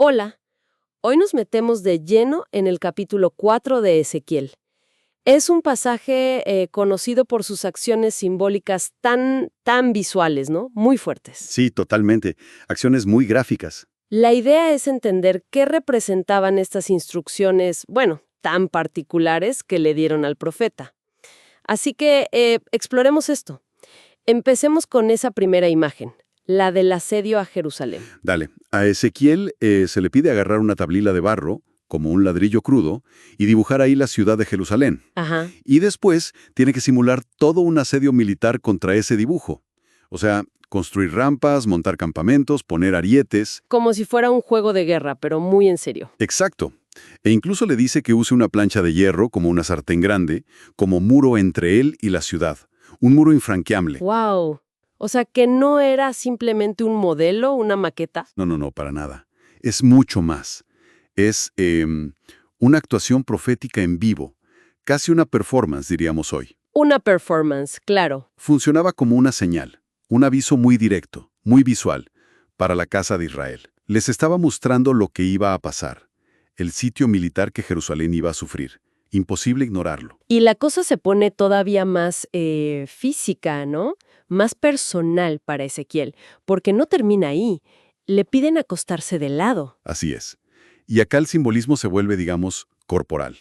Hola, hoy nos metemos de lleno en el capítulo 4 de Ezequiel. Es un pasaje conocido por sus acciones simbólicas tan visuales, ¿no? Muy fuertes. Sí, totalmente. Acciones muy gráficas. La idea es entender qué representaban estas instrucciones, bueno, tan particulares que le dieron al profeta. Así que exploremos esto. Empecemos con esa primera imagen, la del asedio a Jerusalén. Dale, a Ezequiel se le pide agarrar una tablilla de barro, como un ladrillo crudo, y dibujar ahí la ciudad de Jerusalén. Ajá. Y después tiene que simular todo un asedio militar contra ese dibujo. O sea, construir rampas, montar campamentos, poner arietes. Como si fuera un juego de guerra, pero muy en serio. Exacto. E incluso le dice que use una plancha de hierro como una sartén grande, como muro entre él y la ciudad. Un muro infranqueable. ¡Wow! O sea, que no era simplemente un modelo, una maqueta. No, para nada. Es mucho más. Es una actuación profética en vivo, casi una performance, diríamos hoy. Una performance, claro. Funcionaba como una señal, un aviso muy directo, muy visual, para la casa de Israel. Les estaba mostrando lo que iba a pasar, el sitio militar que Jerusalén iba a sufrir. Imposible ignorarlo. Y la cosa se pone todavía más física, ¿no? Más personal para Ezequiel, porque no termina ahí. Le piden acostarse de lado. Así es. Y acá el simbolismo se vuelve, digamos, corporal.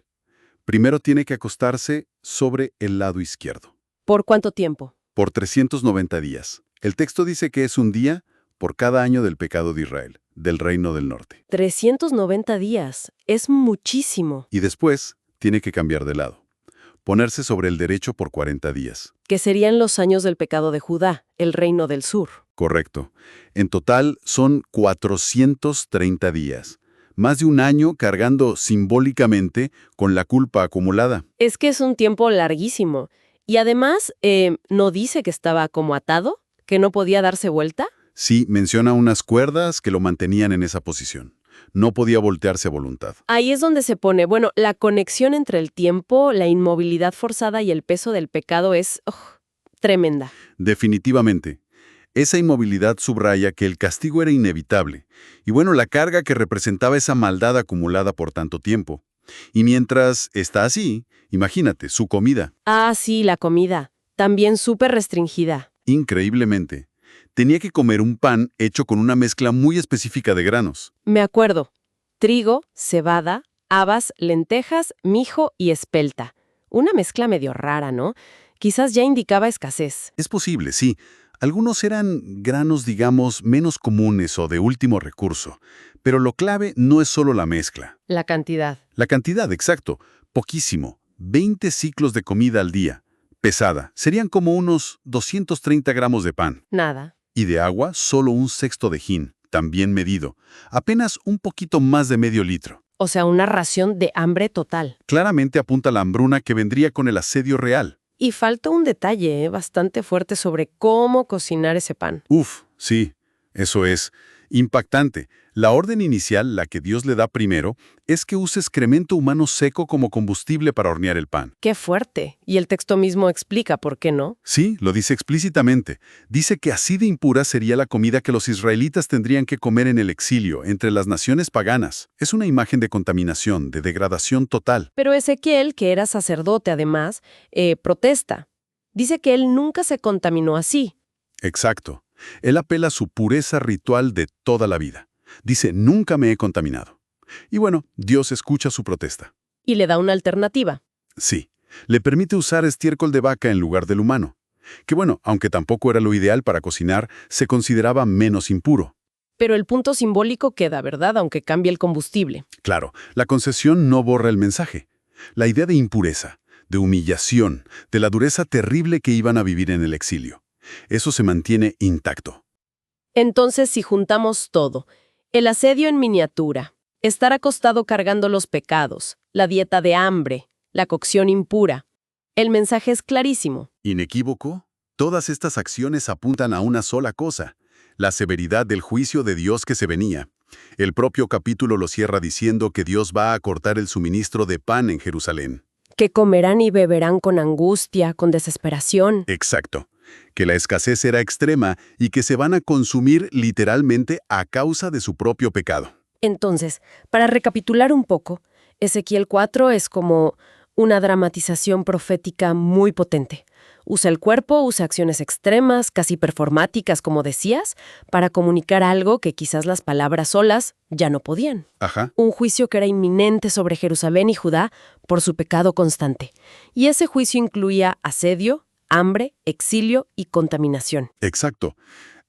Primero tiene que acostarse sobre el lado izquierdo. ¿Por cuánto tiempo? Por 390 días. El texto dice que es un día por cada año del pecado de Israel, del Reino del Norte. 390 días. Es muchísimo. Y después tiene que cambiar de lado. Ponerse sobre el derecho por 40 días. Que serían los años del pecado de Judá, el reino del sur. Correcto. En total son 430 días. Más de un año cargando simbólicamente con la culpa acumulada. Es que es un tiempo larguísimo. Y además, ¿no dice que estaba como atado? ¿Que no podía darse vuelta? Sí, menciona unas cuerdas que lo mantenían en esa posición. No podía voltearse a voluntad. Ahí es donde se pone, bueno, la conexión entre el tiempo, la inmovilidad forzada y el peso del pecado es tremenda. Definitivamente. Esa inmovilidad subraya que el castigo era inevitable. Y bueno, la carga que representaba esa maldad acumulada por tanto tiempo. Y mientras está así, imagínate, su comida. Ah, sí, la comida. También súper restringida. Increíblemente. Tenía que comer un pan hecho con una mezcla muy específica de granos. Me acuerdo. Trigo, cebada, habas, lentejas, mijo y espelta. Una mezcla medio rara, ¿no? Quizás ya indicaba escasez. Es posible, sí. Algunos eran granos, digamos, menos comunes o de último recurso. Pero lo clave no es solo la mezcla. La cantidad. La cantidad, exacto. Poquísimo. 20 ciclos de comida al día. Pesada. Serían como unos 230 gramos de pan. Nada. Y de agua, solo un sexto de hin, también medido. Apenas un poquito más de medio litro. O sea, una ración de hambre total. Claramente apunta a la hambruna que vendría con el asedio real. Y falta un detalle bastante fuerte sobre cómo cocinar ese pan. Uf, sí, eso es. Impactante. La orden inicial, la que Dios le da primero, es que use excremento humano seco como combustible para hornear el pan. ¡Qué fuerte! Y el texto mismo explica por qué no. Sí, lo dice explícitamente. Dice que así de impura sería la comida que los israelitas tendrían que comer en el exilio, entre las naciones paganas. Es una imagen de contaminación, de degradación total. Pero Ezequiel, que era sacerdote además, protesta. Dice que él nunca se contaminó así. Exacto. Él apela a su pureza ritual de toda la vida. Dice, nunca me he contaminado. Y bueno, Dios escucha su protesta. Y le da una alternativa. Sí, le permite usar estiércol de vaca en lugar del humano. Que bueno, aunque tampoco era lo ideal para cocinar, se consideraba menos impuro. Pero el punto simbólico queda, ¿verdad? Aunque cambie el combustible. Claro, la concesión no borra el mensaje. La idea de impureza, de humillación, de la dureza terrible que iban a vivir en el exilio. Eso se mantiene intacto. Entonces, si juntamos todo, el asedio en miniatura, estar acostado cargando los pecados, la dieta de hambre, la cocción impura, el mensaje es clarísimo. ¿Inequívoco? Todas estas acciones apuntan a una sola cosa, la severidad del juicio de Dios que se venía. El propio capítulo lo cierra diciendo que Dios va a cortar el suministro de pan en Jerusalén. Que comerán y beberán con angustia, con desesperación. Exacto. Que la escasez era extrema y que se van a consumir literalmente a causa de su propio pecado. Entonces, para recapitular un poco, Ezequiel 4 es como una dramatización profética muy potente. Usa el cuerpo, usa acciones extremas, casi performáticas, como decías, para comunicar algo que quizás las palabras solas ya no podían. Ajá. Un juicio que era inminente sobre Jerusalén y Judá por su pecado constante. Y ese juicio incluía asedio, hambre, exilio y contaminación. Exacto.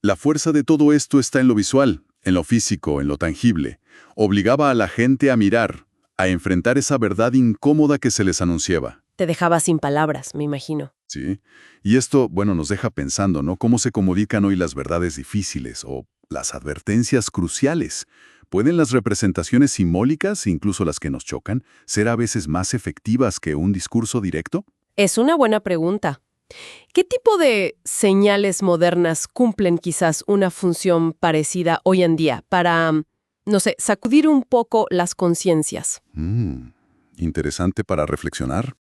La fuerza de todo esto está en lo visual, en lo físico, en lo tangible. Obligaba a la gente a mirar, a enfrentar esa verdad incómoda que se les anunciaba. Te dejaba sin palabras, me imagino. Sí. Y esto, bueno, nos deja pensando, ¿no? ¿Cómo se comunican hoy las verdades difíciles o las advertencias cruciales? ¿Pueden las representaciones simbólicas, incluso las que nos chocan, ser a veces más efectivas que un discurso directo? Es una buena pregunta. ¿Qué tipo de señales modernas cumplen quizás una función parecida hoy en día para, no sé, sacudir un poco las conciencias? Interesante para reflexionar.